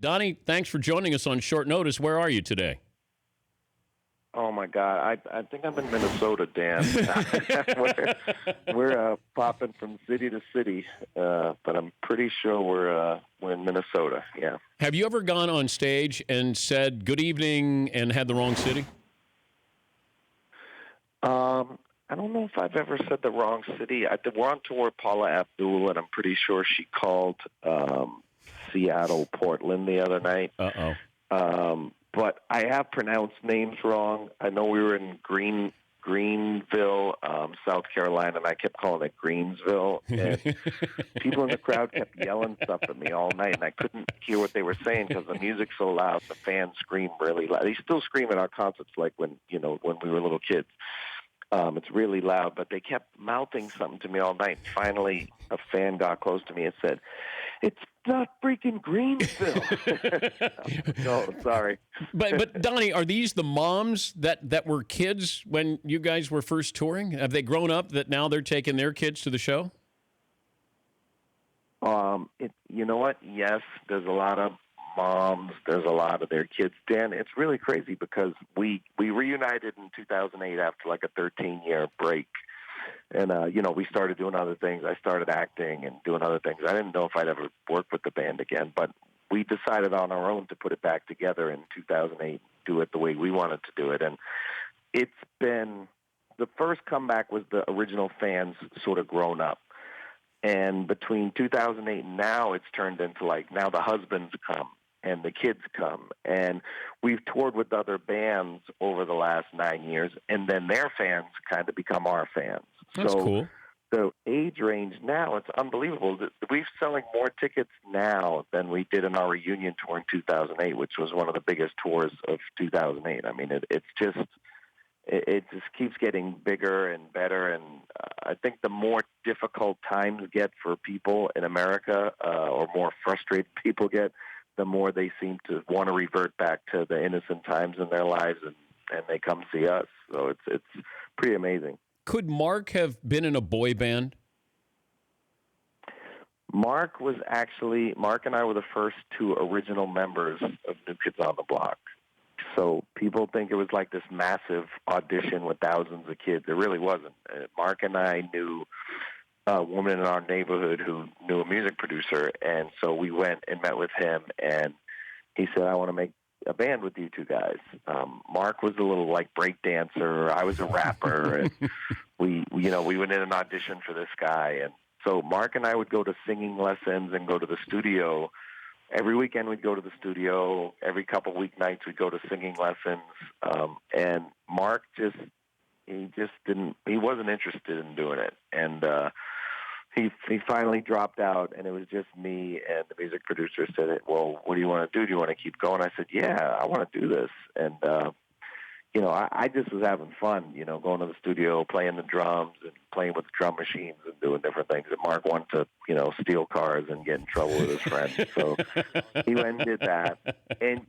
Donnie, thanks for joining us on short notice. Where are you today? Oh my God, I think I'm in Minnesota, Dan. we're popping from city to city, but I'm pretty sure we're in Minnesota. Yeah. Have you ever gone on stage and said good evening and had the wrong city? I don't know if I've ever said the wrong city. We're on tour with Paula Abdul, and I'm pretty sure she called Seattle, Portland the other night. But I have pronounced names wrong. I know we were in Greenville, South Carolina, and I kept calling it Greensville. And people in the crowd kept yelling stuff at me all night, and I couldn't hear what they were saying because the music's so loud. The fans scream really loud. They still scream at our concerts like when we were little kids. It's really loud, but they kept mouthing something to me all night. Finally, a fan got close to me and said, "It's not freaking Greensville." No, sorry. But Donnie, are these the moms that were kids when you guys were first touring? Have they grown up that now they're taking their kids to the show? You know what? Yes, there's a lot of moms. There's a lot of their kids. Dan, it's really crazy because we reunited in 2008 after like a 13-year break. And, we started doing other things. I started acting and doing other things. I didn't know if I'd ever work with the band again, but we decided on our own to put it back together in 2008, do it the way we wanted to do it. And it's been, the first comeback was the original fans sort of grown up. And between 2008 and now, it's turned into like now the husbands come and the kids come. And we've toured with other bands over the last 9 years, and then their fans kind of become our fans. That's cool. The age range now, it's unbelievable. We're selling more tickets now than we did in our reunion tour in 2008, which was one of the biggest tours of 2008. I mean, it just keeps getting bigger and better. And I think the more difficult times get for people in America, or more frustrated people get, the more they seem to want to revert back to the innocent times in their lives, and they come see us. So it's pretty amazing. Could Mark have been in a boy band? Mark and I were the first two original members of New Kids on the Block. So people think it was like this massive audition with thousands of kids. It really wasn't. Mark and I knew a woman in our neighborhood who knew a music producer, and so we went and met with him, and he said, "I want to make a band with you two guys." Mark was a little like break dancer. I was a rapper, and we went in an audition for this guy, and so Mark and I would go to singing lessons and go to the studio. Every weekend we'd go to the studio. Every couple weeknights we'd go to singing lessons. And Mark he wasn't interested in doing it. And he finally dropped out, and it was just me and the music producer said, "Well, what do you want to do? Do you want to keep going?" I said, "Yeah, I want to do this." And, I just was having fun, going to the studio, playing the drums and playing with the drum machines and doing different things. And Mark wanted to, steal cars and get in trouble with his friends. So he went and did that.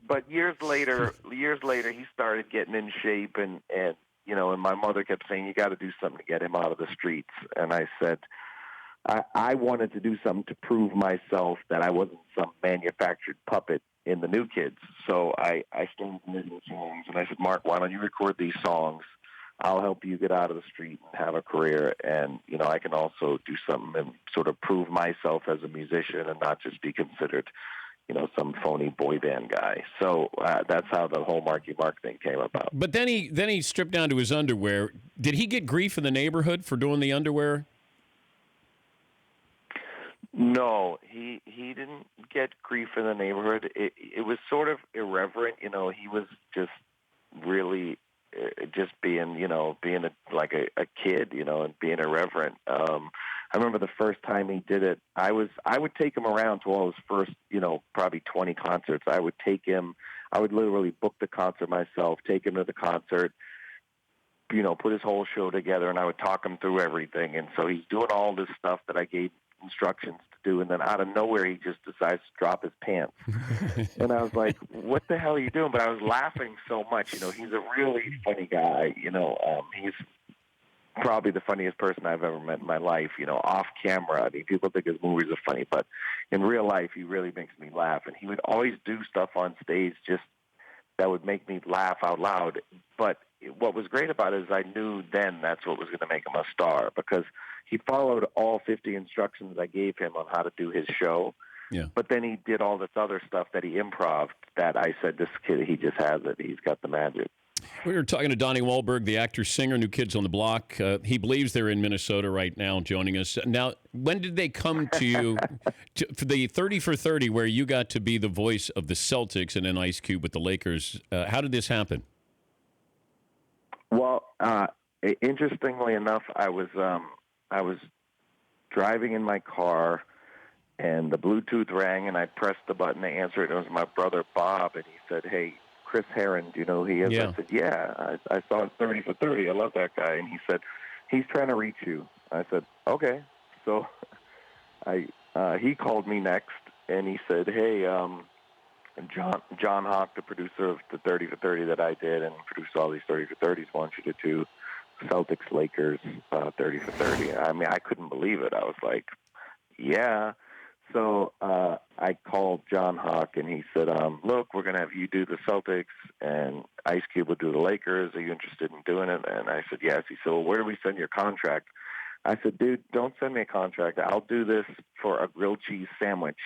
But years later, he started getting in shape, and my mother kept saying, "You got to do something to get him out of the streets." And I said, I wanted to do something to prove myself that I wasn't some manufactured puppet in the New Kids. So I started making songs, and I said, "Mark, why don't you record these songs? I'll help you get out of the street and have a career, and I can also do something and sort of prove myself as a musician and not just be considered, some phony boy band guy." So that's how the whole Marky Mark thing came about. But then he stripped down to his underwear. Did he get grief in the neighborhood for doing the underwear? No, he didn't get grief in the neighborhood. It was sort of irreverent. He was just really just being like a kid, and being irreverent. I remember the first time he did it, I would take him around to all his first, probably 20 concerts. I would literally book the concert myself, take him to the concert, put his whole show together, and I would talk him through everything. And so he's doing all this stuff that I gave instructions to do, and then out of nowhere he just decides to drop his pants. And I was like, "What the hell are you doing?" But I was laughing so much. He's a really funny guy. probably the funniest person I've ever met in my life, off camera. I mean, people think his movies are funny, but in real life, he really makes me laugh. And he would always do stuff on stage just that would make me laugh out loud. But what was great about it is I knew then that's what was going to make him a star, because he followed all 50 instructions I gave him on how to do his show. Yeah. But then he did all this other stuff that he improv'd that I said, this kid, he just has it. He's got the magic. We were talking to Donnie Wahlberg, the actor, singer, New Kids on the Block. He believes they're in Minnesota right now, joining us. Now, when did they come to you for the 30 for 30, where you got to be the voice of the Celtics and then Ice Cube with the Lakers? How did this happen? Well, interestingly enough, I was driving in my car, and the Bluetooth rang, and I pressed the button to answer it. It was my brother Bob, and he said, "Hey, Chris Herron, do you know who he is?" Yeah. I said, "Yeah, I saw it 30 for 30. I love that guy." And he said, "He's trying to reach you." I said, "Okay." So he called me next, and he said, "Hey, John Hawk, the producer of the 30 for 30 that I did and produced all these 30 for 30s, wants you to do Celtics Lakers 30 for 30." I mean, I couldn't believe it. I was like, "Yeah." So I called John Hawk, and he said, "Look, we're going to have you do the Celtics, and Ice Cube will do the Lakers. Are you interested in doing it?" And I said, "Yes." He said, "Well, where do we send your contract?" I said, "Dude, don't send me a contract. I'll do this for a grilled cheese sandwich,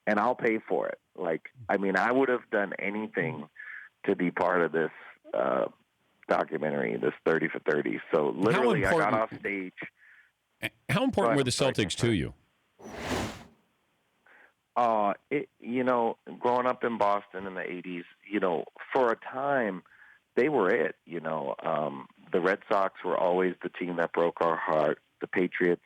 and I'll pay for it." I would have done anything to be part of this documentary, this 30 for 30. So literally, I got off stage. How important were the Celtics to you? Growing up in Boston in the 80s, for a time, they were it. The Red Sox were always the team that broke our heart. The Patriots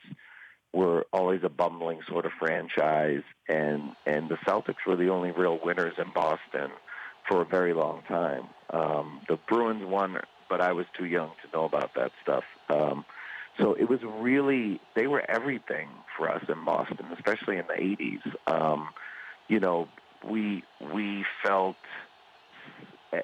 were always a bumbling sort of franchise, and the Celtics were the only real winners in Boston for a very long time. The Bruins won, but I was too young to know about that stuff. So it was really, they were everything for us in Boston, especially in the 80s. We felt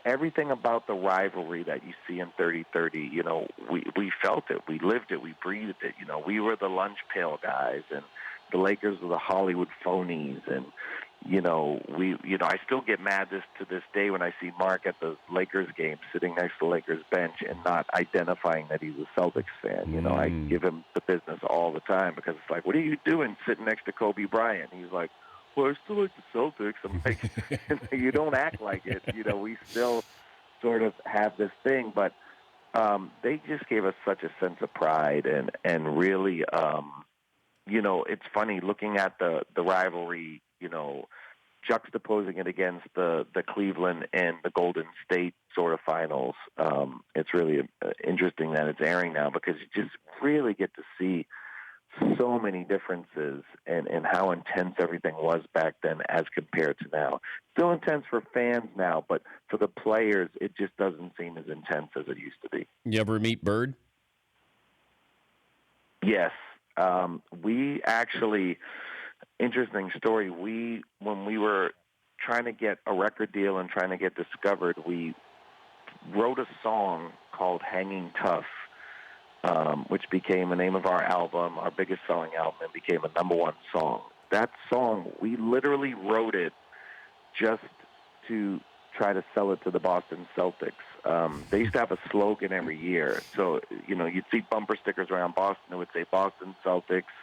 everything about the rivalry that you see in 30-30. We felt it, we lived it, we breathed it. We were the lunch pail guys, and the Lakers were the Hollywood phonies. And I still get mad to this day when I see Mark at the Lakers game sitting next to the Lakers bench and not identifying that he's a Celtics fan. I give him the business all the time, because it's like, what are you doing sitting next to Kobe Bryant? He's like, "Well, I still like the Celtics." I'm like, you don't act like it. We still sort of have this thing, but they just gave us such a sense of pride, and really, it's funny looking at the rivalry, juxtaposing it against the Cleveland and the Golden State sort of finals. It's really interesting that it's airing now, because you just really get to see so many differences and how intense everything was back then as compared to now. Still intense for fans now, but for the players, it just doesn't seem as intense as it used to be. You ever meet Bird? Yes. We actually, interesting story, when we were trying to get a record deal and trying to get discovered, we wrote a song called Hanging Tough, which became the name of our album, our biggest selling album, and became a #1 song. That song, we literally wrote it just to try to sell it to the Boston Celtics. They used to have a slogan every year. So, you'd see bumper stickers around Boston that would say Boston Celtics,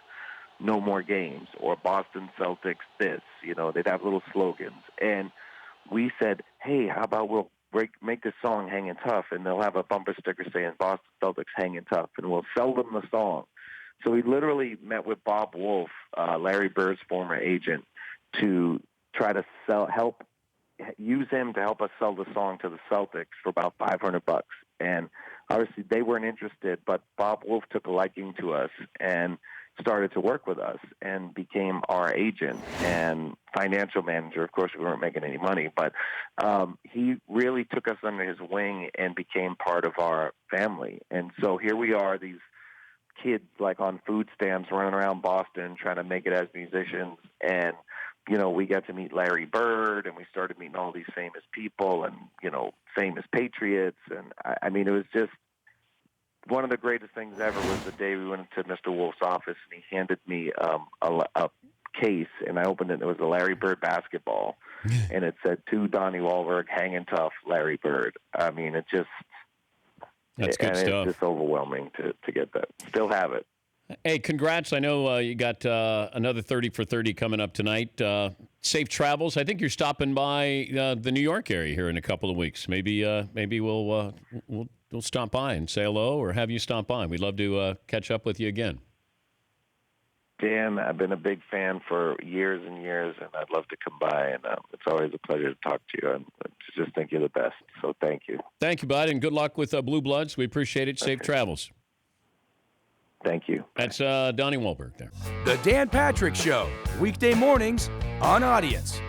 no more games, or Boston Celtics this. They'd have little slogans. And we said, hey, how about we'll make this song Hanging Tough, and they'll have a bumper sticker saying Boston Celtics Hanging Tough, and we'll sell them the song. So we literally met with Bob Wolf, Larry Bird's former agent, to try to use him to help us sell the song to the Celtics for about $500. And obviously they weren't interested, but Bob Wolf took a liking to us and started to work with us and became our agent and financial manager. Of course, we weren't making any money, but he really took us under his wing and became part of our family. And so here we are, these kids like on food stamps running around Boston trying to make it as musicians. And we got to meet Larry Bird, and we started meeting all these famous people and, famous patriots. And, it was just one of the greatest things ever was the day we went into Mr. Wolf's office, and he handed me a case, and I opened it, and it was a Larry Bird basketball, and it said, "To Donnie Wahlberg, hanging tough, Larry Bird." I mean, that's good stuff. It's just overwhelming to get that. Still have it. Hey, congrats. I know you got another 30 for 30 coming up tonight. Safe travels. I think you're stopping by the New York area here in a couple of weeks. Maybe we'll stop by and say hello, or have you stop by. We'd love to catch up with you again. Dan, I've been a big fan for years and years, and I'd love to come by, and it's always a pleasure to talk to you. And I just think you're the best, so thank you. Thank you, bud, and good luck with Blue Bloods. We appreciate it. Safe travels. Thank you. That's Donnie Wahlberg there. The Dan Patrick Show, weekday mornings on Audience.